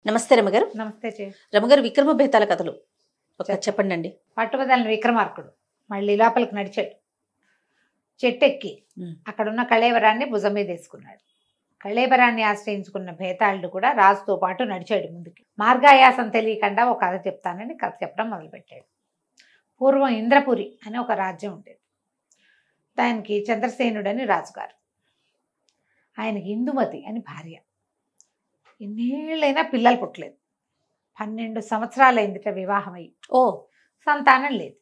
నమస్తే రమగారు. నమస్తే రమగారు, విక్రమ బేతాల కథలు చెప్పండి అండి. పట్టుబదలని విక్రమార్కుడు మళ్ళీ లోపలికి నడిచాడు. చెట్టెక్కి అక్కడున్న కళేవరాన్ని భుజం మీద వేసుకున్నాడు. కళేబరాన్ని ఆశ్రయించుకున్న భేతాళుడు కూడా రాజుతో పాటు నడిచాడు ముందుకి. మార్గాయాసం తెలియకుండా ఒక కథ చెప్తానని కథ చెప్పడం మొదలుపెట్టాడు. పూర్వం ఇంద్రపురి అని ఒక రాజ్యం ఉండేది. దానికి చంద్రసేనుడని రాజుగారు. ఆయనకి ఇందుమతి అని భార్య. ఎన్నేళ్ళైనా పిల్లలు పుట్టలేదు. 12 సంవత్సరాలైందిట వివాహమయ్యి. సంతానం లేదు.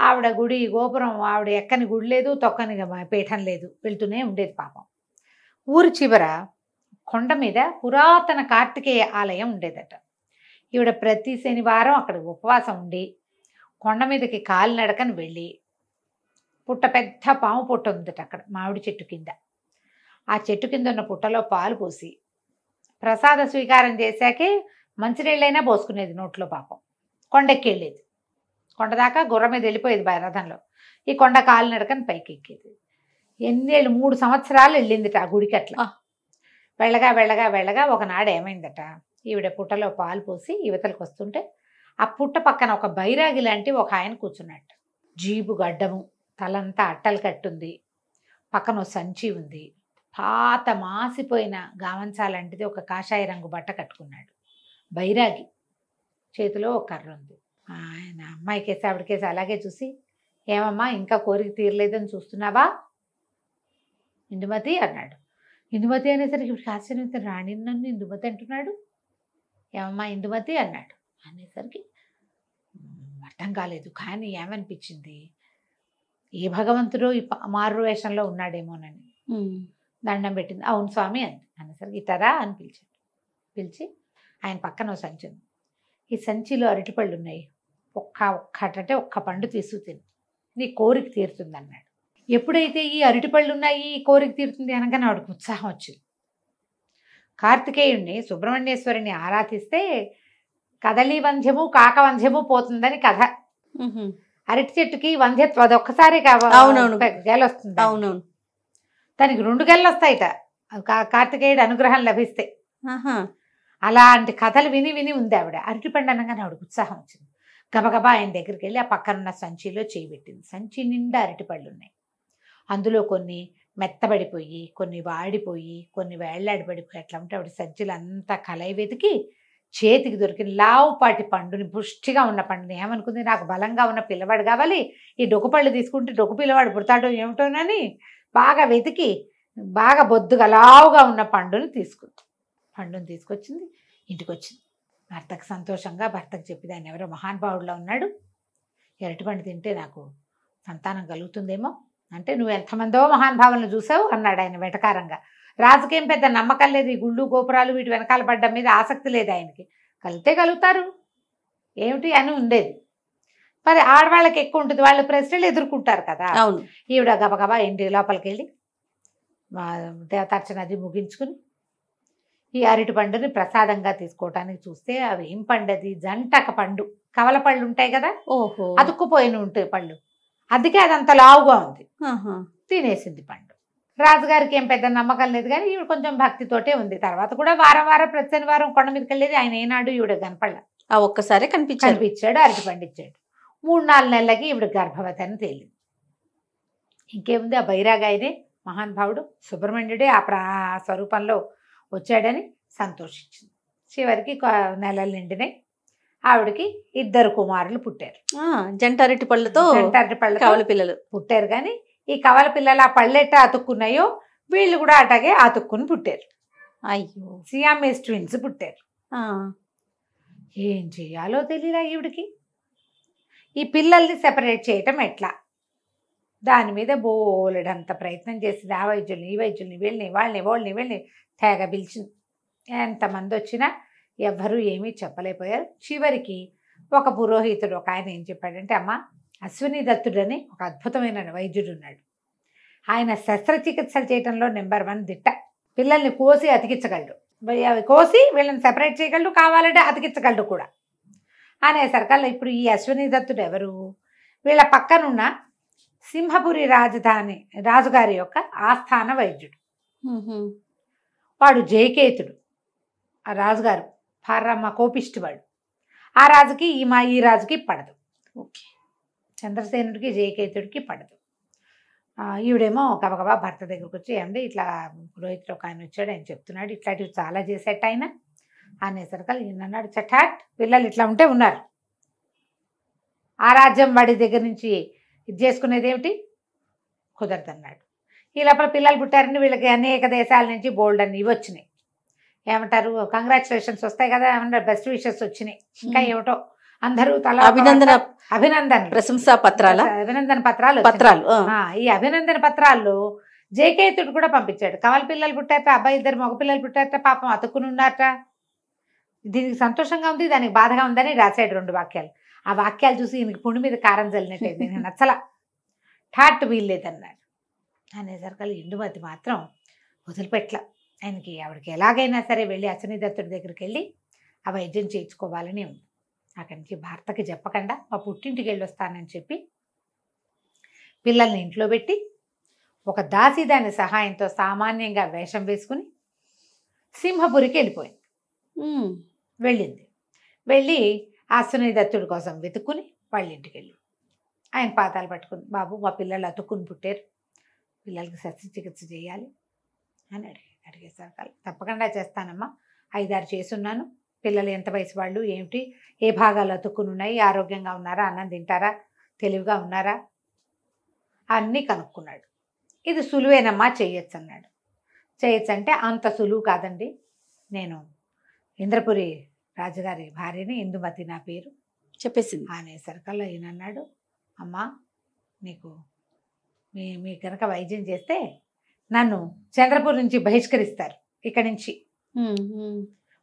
ఆవిడ గుడి గోపురం, ఆవిడ ఎక్కని గుడి లేదు, తొక్కని పీఠం లేదు, వెళ్తూనే ఉండేది పాపం. ఊరి చివర కొండ మీద పురాతన కార్తికేయ ఆలయం ఉండేదట. ఈవిడ ప్రతి శనివారం అక్కడ ఉపవాసం ఉండి కొండ మీదకి కాలినడకని వెళ్ళి పెద్ద పాము పుట్ట ఉందట అక్కడ మామిడి చెట్టు కింద. ఆ చెట్టు కింద ఉన్న పుట్టలో పాలు పోసి ప్రసాద స్వీకారం చేశాకే మంచినీళ్ళైనా పోసుకునేది నోట్లో. పాపం కొండెక్కి వెళ్ళేది. కొండ దాకా గుర్ర మీద వెళ్ళిపోయేది రథంలో. ఈ కొండ కాలినడకని పైకి ఎక్కేది. ఎన్నేళ్ళు 3 సంవత్సరాలు వెళ్ళిందిట ఆ గుడికి. అట్లా వెళ్ళగా వెళ్ళగా వెళ్ళగా ఒకనాడు ఏమైందట, ఈవిడ పుట్టలో పాలు పోసి యువతలకు వస్తుంటే ఆ పుట్ట పక్కన ఒక బైరాగి లాంటి ఒక ఆయన కూర్చున్నట్టు. జీబు గడ్డము, తలంతా అట్టలు కట్టుంది, పక్కన సంచి ఉంది, పాత మాసిపోయిన గావంచాలాంటిది ఒక కాషాయ రంగు బట్ట కట్టుకున్నాడు. బైరాగి చేతిలో ఒక కర్ర ఉంది. ఆయన అమ్మాయికేసి ఆవిడకేసి అలాగే చూసి, ఏమమ్మా ఇంకా కోరిక తీరలేదని చూస్తున్నావా ఇందుమతి అన్నాడు. ఇందుమతి అనేసరికి ఇప్పుడు ఆశ్చర్యం, రాణి నన్ను ఇందుమతి అంటున్నాడు, ఏమమ్మా ఇందుమతి అన్నాడు. అనేసరికి అర్థం కాలేదు. కానీ ఏమనిపించింది, ఏ భగవంతుడో ఈ మారు వేషంలో ఉన్నాడేమోనని దండం పెట్టింది. అవును స్వామి అంది. అనేసరికి ఇటారా అని పిలిచాడు. పిలిచి ఆయన పక్కన ఓ సంచి ఉంది. ఈ సంచిలో అరటిపళ్ళు ఉన్నాయి, ఒక్కటంటే ఒక్క పండు తీసుకు తిని నీ కోరిక తీరుతుంది అన్నాడు. ఎప్పుడైతే ఈ అరటిపళ్ళు ఉన్నాయి, ఈ కోరిక తీరుతుంది అనగానే ఆవిడకి ఉత్సాహం వచ్చింది. కార్తికేయుణ్ణి సుబ్రహ్మణ్యేశ్వరిని ఆరాధిస్తే కదలి వంధ్యము కాకవంధ్యము పోతుందని కథ. అరటి చెట్టుకి వంధ్యత్వం అది ఒక్కసారి గెల వస్తుంది. అవునవును, దానికి 2 గెలలు వస్తాయిట కార్తికేయుడు అనుగ్రహం లభిస్తే. అలాంటి కథలు విని విని ఉంది ఆవిడ. అరటిపండు అనగానే ఆవిడకి ఉత్సాహం వచ్చింది. గబగబా ఆయన దగ్గరికి వెళ్ళి ఆ పక్కనున్న సంచిలో చేయబెట్టింది. సంచి నిండా అరటిపళ్ళు ఉన్నాయి. అందులో కొన్ని మెత్తబడిపోయి, కొన్ని వాడిపోయి, కొన్ని వేళ్లాడిపడిపోయి అట్లా ఉంటే ఆవిడ సంచిలో అంతా కలయి వెతికి చేతికి దొరికిన లావుపాటి పండుని, పుష్టిగా ఉన్న పండుని ఏమనుకుంది, నాకు బలంగా ఉన్న పిల్లవాడు కావాలి, ఈ డొక్కుపళ్ళు తీసుకుంటే డొక్కు పిల్లవాడు పుడతాడో ఏమిటోనని బాగా వెతికి బాగా బొద్దుగా లావుగా ఉన్న పండుని తీసుకుంది. పండుని తీసుకొచ్చింది, ఇంటికి వచ్చింది. భర్తకు సంతోషంగా భర్తకు చెప్పింది, ఆయన ఎవరో మహానుభావుడిలో ఉన్నాడు, అరటిపండు తింటే నాకు సంతానం కలుగుతుందేమో అంటే, నువ్వు ఎంతమందో మహానుభావులను చూసావు అన్నాడు ఆయన వెటకారంగా. రాజుకేం పెద్ద నమ్మకం లేదు, ఈ గుళ్ళు గోపురాలు వీటి వెనకాల పడ్డం మీద ఆసక్తి లేదు ఆయనకి. కలితే కలుగుతారు ఏమిటి అని ఉండేది. మరి ఆడవాళ్ళకి ఎక్కువ ఉంటుంది, వాళ్ళు ప్రశ్నలు ఎదుర్కొంటారు కదా. ఈవిడ గబగబా ఇంటి లోపలికి వెళ్ళి దేవతార్చన అది ముగించుకుని ఈ అరటి పండుని ప్రసాదంగా తీసుకోవటానికి చూస్తే అవి ఏం పండది, జంటక పండు, కవల పళ్ళు ఉంటాయి కదా, అతుక్కుపోయిన ఉంటాయి పళ్ళు, అందుకే అది అంత లావుగా ఉంది. తినేసింది పండు. రాజుగారికి ఏం పెద్ద నమ్మకం లేదు, కానీ ఈవిడ కొంచెం భక్తితోటే ఉంది. తర్వాత కూడా వారం వారం ప్రతి శనివారం కొండ మీదకి వెళ్ళేది. ఆయన ఏనాడు ఈవిడ కనపడ, ఒక్కసారి కనిపించాడు, అరటి పండు ఇచ్చాడు. 3-4 నెలలకి ఈవిడ గర్భవతి అని తేలింది. ఇంకేముంది, ఆ బైరాగాయనే మహానుభావుడు సుబ్రహ్మణ్యుడే ఆ స్వరూపంలో వచ్చాడని సంతోషించింది. చివరికి నెలలు నిండినాయి. ఆవిడకి 2 కుమారులు పుట్టారు. జంట అరటి పళ్ళతో కవల పిల్లలు పుట్టారు. కానీ ఈ కవల పిల్లలు ఆ పళ్ళెట్ట అతుక్కున్నాయో వీళ్ళు కూడా అటాగే అతుక్కుని పుట్టారు. అయ్యో, సియామేస్ ట్విన్స్ పుట్టారు. ఏం చెయ్యాలో తెలియదా ఈవిడికి. ఈ పిల్లల్ని సెపరేట్ చేయటం ఎట్లా, దాని మీద బోలెడంత ప్రయత్నం చేసింది. ఆ వైద్యుల్ని ఈ వైద్యుల్ని వీళ్ళని వాళ్ళని తెగ పిలిచింది. ఎంతమంది వచ్చినా ఎవ్వరూ ఏమీ చెప్పలేకపోయారు. చివరికి ఒక పురోహితుడు ఒక ఆయన ఏం చెప్పాడంటే, అమ్మ అశ్విని దత్తుడని ఒక అద్భుతమైన వైద్యుడు ఉన్నాడు, ఆయన శస్త్రచికిత్సలు చేయడంలో నెంబర్ 1 దిట్ట. పిల్లల్ని కోసి అతికించగలడు, కోసి వీళ్ళని సెపరేట్ చేయగలడు, కావాలంటే అతికించగలడు కూడా అనేసరికల్లా ఇప్పుడు ఈ అశ్విని దత్తుడు ఎవరు, వీళ్ళ పక్కనున్న సింహపురి రాజధాని రాజుగారి యొక్క ఆస్థాన వైద్యుడు. వాడు జయకేతుడు. ఆ రాజుగారు పార్రమ్మ కోపిష్టి వాడు. ఆ రాజుకి ఈ రాజుకి పడదు. ఓకే. చంద్రసేనుడికి జయకేతుడికి పడదు. ఈవిడేమో గబగబా భర్త దగ్గరకు వచ్చి, ఏమండి ఇట్లా పురోహితుడు ఒక ఆయన వచ్చాడు, ఆయన చెప్తున్నాడు ఇట్లాంటివి చాలా చేసేట ఆయన అనేసరికి ఈయన అన్నాడు, చటాట్ పిల్లలు ఇట్లా ఉంటే ఉన్నారు, ఆ రాజ్యం వాడి దగ్గర నుంచి ఇది చేసుకునేది ఏమిటి, కుదరదన్నాడు. ఈ లోపల పిల్లలు పుట్టారని వీళ్ళకి అనేక దేశాల నుంచి బోల్డ్ అని ఇవి వచ్చినాయి, ఏమంటారు కంగ్రాచులేషన్స్ వస్తాయి కదా, ఏమంటారు బెస్ట్ విషెస్ వచ్చినాయి, ఇంకా ఏమిటో అందరూ తల అభినందన ప్రశంసా పత్రాలు పత్రాలు. ఈ అభినందన పత్రాల్లో జయకేతుడు కూడా పంపించాడు. కమల పిల్లలు పుట్టారట, అబ్బాయి 2 మగ పిల్లలు పుట్టారట, పాపం అతుక్కుని ఉన్నారట. దీనికి సంతోషంగా ఉంది, దానికి బాధగా ఉందని రాశాడు 2 వాక్యాలు. ఆ వాక్యాలు చూసి ఈయనకి పుండి మీద కారం చల్లినట్టయింది. నేను నచ్చల, ఠాట్ వీల్లేదన్నాడు. అనేసరికి ఇందుమతి మాత్రం వదిలిపెట్ల. ఆయనకి ఆవిడకి ఎలాగైనా సరే వెళ్ళి అశ్వనీదత్తుడి దగ్గరికి వెళ్ళి ఆ వైద్యం చేయించుకోవాలని ఉంది. అక్కడి నుంచి భర్తకి చెప్పకుండా మా పుట్టింటికి వెళ్ళి వస్తానని చెప్పి పిల్లల్ని ఇంట్లో పెట్టి ఒక దాసీదాని సహాయంతో సామాన్యంగా వేషం వేసుకుని సింహపురికి వెళ్ళిపోయింది. వెళ్ళింది. వెళ్ళి అశ్వనీదత్తుడి కోసం వెతుక్కుని వాళ్ళ ఇంటికి వెళ్ళి ఆయన పాదాలు పట్టుకుని, బాబు మా పిల్లలు అతుక్కుని పుట్టారు, పిల్లలకి శస్త్రచికిత్స చేయాలి అని అడిగేసరికి తప్పకుండా చేస్తానమ్మా, 5-6 చేసున్నాను, పిల్లలు ఎంత వయసు వాళ్ళు, ఏమిటి, ఏ భాగాలు అతుక్కుని ఉన్నాయి, ఆరోగ్యంగా ఉన్నారా, అన్నం తింటారా, తెలివిగా ఉన్నారా అన్నీ కనుక్కున్నాడు. ఇది సులువేనమ్మా, చేయొచ్చు అన్నాడు. చేయొచ్చు అంటే అంత సులువు కాదండి, నేను ఇంద్రపురి రాజుగారి భార్యని, ఇందుమతి నా పేరు చెప్పేసింది అనేసరికల్లా ఈయన అన్నాడు, అమ్మా నీకు మీ కనుక వైద్యం చేస్తే నన్ను చంద్రపూర్ నుంచి బహిష్కరిస్తారు, ఇక్కడి నుంచి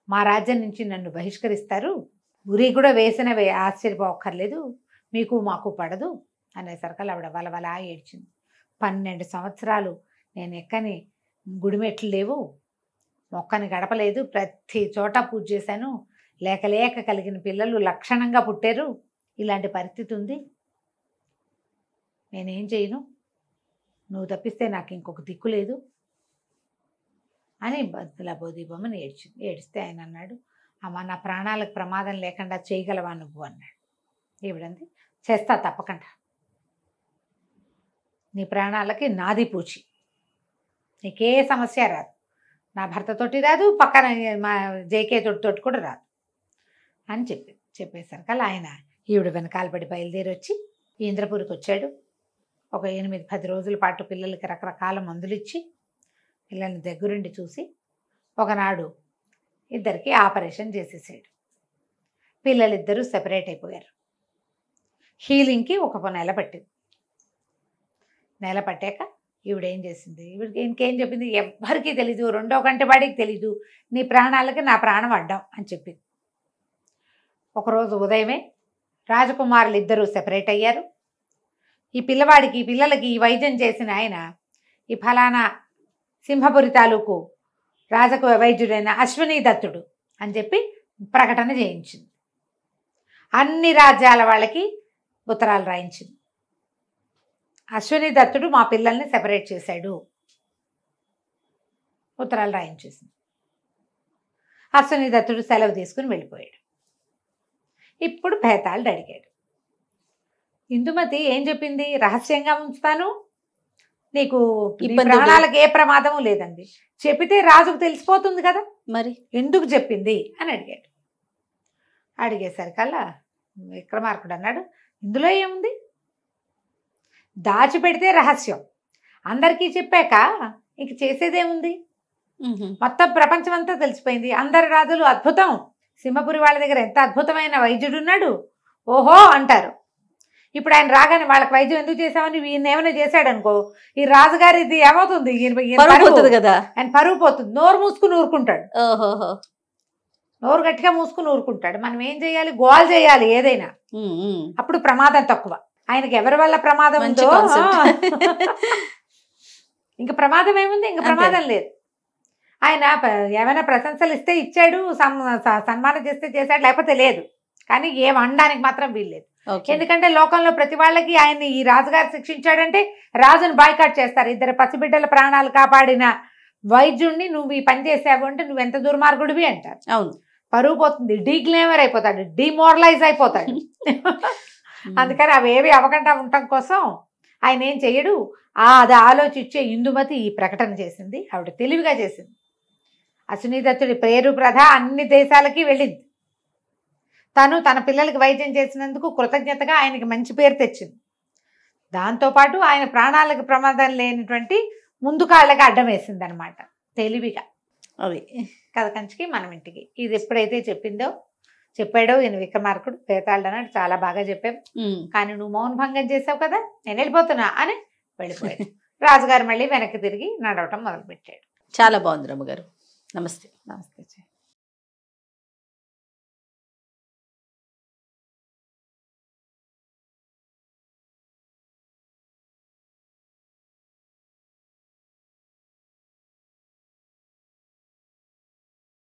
మా రాజ్యం నుంచి నన్ను బహిష్కరిస్తారు, ఉరి కూడా వేసిన ఆశ్చర్యపోక్కర్లేదు, మీకు మాకు పడదు అనేసరికల్లా ఆవిడ వలవలా ఏడ్చింది. 12 సంవత్సరాలు నేను ఎక్కని గుడిమెట్లు లేవు, మొక్కని గడపలేదు, ప్రతి చోట పూజ చేశాను, లేక కలిగిన పిల్లలు లక్షణంగా పుట్టారు, ఇలాంటి పరిస్థితి ఉంది, నేనేం చేయను, నువ్వు తప్పిస్తే నాకు ఇంకొక దిక్కు లేదు అని లబోదీపమని ఏడిస్తే ఆయన అన్నాడు, అమ్మ నా ప్రాణాలకు ప్రమాదం లేకుండా చేయగలవా నువ్వు అన్నాడు. ఈవిడంది, చేస్తా తప్పకుండా, నీ ప్రాణాలకి నాది పూచి, నీకే సమస్య రాదు, నా భర్తతోటి రాదు, పక్కన మా జయకేతుడితోటి కూడా రాదు అని చెప్పేసరికి ఆయన ఈవిడ వెనకాల పడి బయలుదేరి వచ్చి ఇంద్రపురికి వచ్చాడు. ఒక 8-10 రోజుల పాటు పిల్లలకి రకరకాల మందులు ఇచ్చి పిల్లల్ని దగ్గరుండి చూసి ఒకనాడు ఇద్దరికి ఆపరేషన్ చేసేసాడు. పిల్లలిద్దరూ సెపరేట్ అయిపోయారు. హీలింగ్కి ఒక నెల పట్టింది. నెల పట్టాక ఈవిడేం చేసింది, ఈవిడికి ఇంకేం చెప్పింది, ఎవ్వరికీ తెలీదు, 2వ కంటి వాడికి తెలీదు, నీ ప్రాణాలకి నా ప్రాణం అడ్డం అని చెప్పింది. ఒకరోజు ఉదయమే రాజకుమారులు ఇద్దరూ సెపరేట్ అయ్యారు. ఈ పిల్లలకి ఈ వైద్యం చేసిన ఆయన ఈ ఫలానా సింహపురి తాలూకు రాజకు వైద్యుడైన అశ్వనీదత్తుడు అని చెప్పి ప్రకటన చేయించింది. అన్ని రాజ్యాల వాళ్ళకి ఉత్తరాలు రాయించింది, అశ్వనీదత్తుడు మా పిల్లల్ని సెపరేట్ చేశాడు, ఉత్తరాలు రాయించేసింది. అశ్వనీదత్తుడు సెలవు తీసుకుని వెళ్ళిపోయాడు. ఇప్పుడు భేతాళుడు అడిగాడు, ఇందుమతి ఏం చెప్పింది, రహస్యంగా ఉంచుతాను, నీకు ప్రాణాలకు ఏ ప్రమాదము లేదండి, చెప్పితే రాజుకు తెలిసిపోతుంది కదా, మరి ఎందుకు చెప్పింది అని అడిగాడు. అడిగేసరికల్లా విక్రమార్కుడు అన్నాడు, ఇందులో ఏముంది, దాచిపెడితే రహస్యం, అందరికీ చెప్పాక ఇంక చేసేదేముంది, మొత్తం ప్రపంచం అంతా తెలిసిపోయింది, అందరి రాజులు అద్భుతం, సింహపురి వాళ్ళ దగ్గర ఎంత అద్భుతమైన వైద్యుడు ఉన్నాడు ఓహో అంటారు. ఇప్పుడు ఆయన రాగానే వాళ్ళకి వైద్యం ఎందుకు చేసామని ఈయన ఏమైనా చేశాడు అనుకో, ఈ రాజుగారి ఇది ఏమవుతుంది, కదా, ఆయన పరువు పోతుంది, నోరు మూసుకుని ఊరుకుంటాడు, నోరు గట్టిగా మూసుకుని ఊరుకుంటాడు. మనం ఏం చేయాలి, గోల్ చేయాలి ఏదైనా, అప్పుడు ప్రమాదం తక్కువ. ఆయనకి ఎవరి వల్ల ప్రమాదం ఉందో ఇంకా ప్రమాదం ఏముంది, ఇంకా ప్రమాదం లేదు. ఆయన ఏమైనా ప్రశంసలు ఇస్తే ఇచ్చాడు, సన్మానం చేస్తే చేశాడు, లేకపోతే లేదు. కానీ ఏం అనడానికి మాత్రం వీల్లేదు. ఎందుకంటే లోకంలో ప్రతి వాళ్ళకి ఆయన్ని ఈ రాజుగారు శిక్షించాడంటే రాజును బాయ్కాట్ చేస్తారు. 2 పసిబిడ్డల ప్రాణాలు కాపాడిన వైద్యుడిని నువ్వు ఈ పని చేసావు అంటే నువ్వు ఎంత దుర్మార్గుడివి అంటారు. అవును. పరువు పోతుంది, డీగ్లేమర్ అయిపోతాడు, డిమోరలైజ్ అయిపోతాడు. అందుకని అవి ఏవి అవ్వకుండా ఉండటం కోసం ఆయన ఏం చెయ్యడు. అది ఆలోచించే ఇందుమతి ఈ ప్రకటన చేసింది. ఆవిడ తెలివిగా చేసింది. అశ్వినీదత్తుడి పేరు ప్రధ అన్ని దేశాలకి వెళ్ళింది. తను తన పిల్లలకి వైద్యం చేసినందుకు కృతజ్ఞతగా ఆయనకి మంచి పేరు తెచ్చింది. దాంతోపాటు ఆయన ప్రాణాలకు ప్రమాదం లేనటువంటి ముందు కాళ్ళకి అడ్డం వేసింది అనమాట తెలివిగా. అది కథ కంచికి మనం ఇంటికి. ఇది ఎప్పుడైతే చెప్పాడో ఈయన విక్రమార్కుడు బేతాళుడు అన్నాడు, చాలా బాగా చెప్పావు, కానీ నువ్వు మౌనభంగం చేసావు కదా, నేను వెళ్ళిపోతున్నా అని వెళ్ళిపోయాడు. రాజుగారు మళ్ళీ వెనక్కి తిరిగి నడవటం మొదలుపెట్టాడు. చాలా బాగుంది రమ్మగారు. నమస్తే. నమస్తే.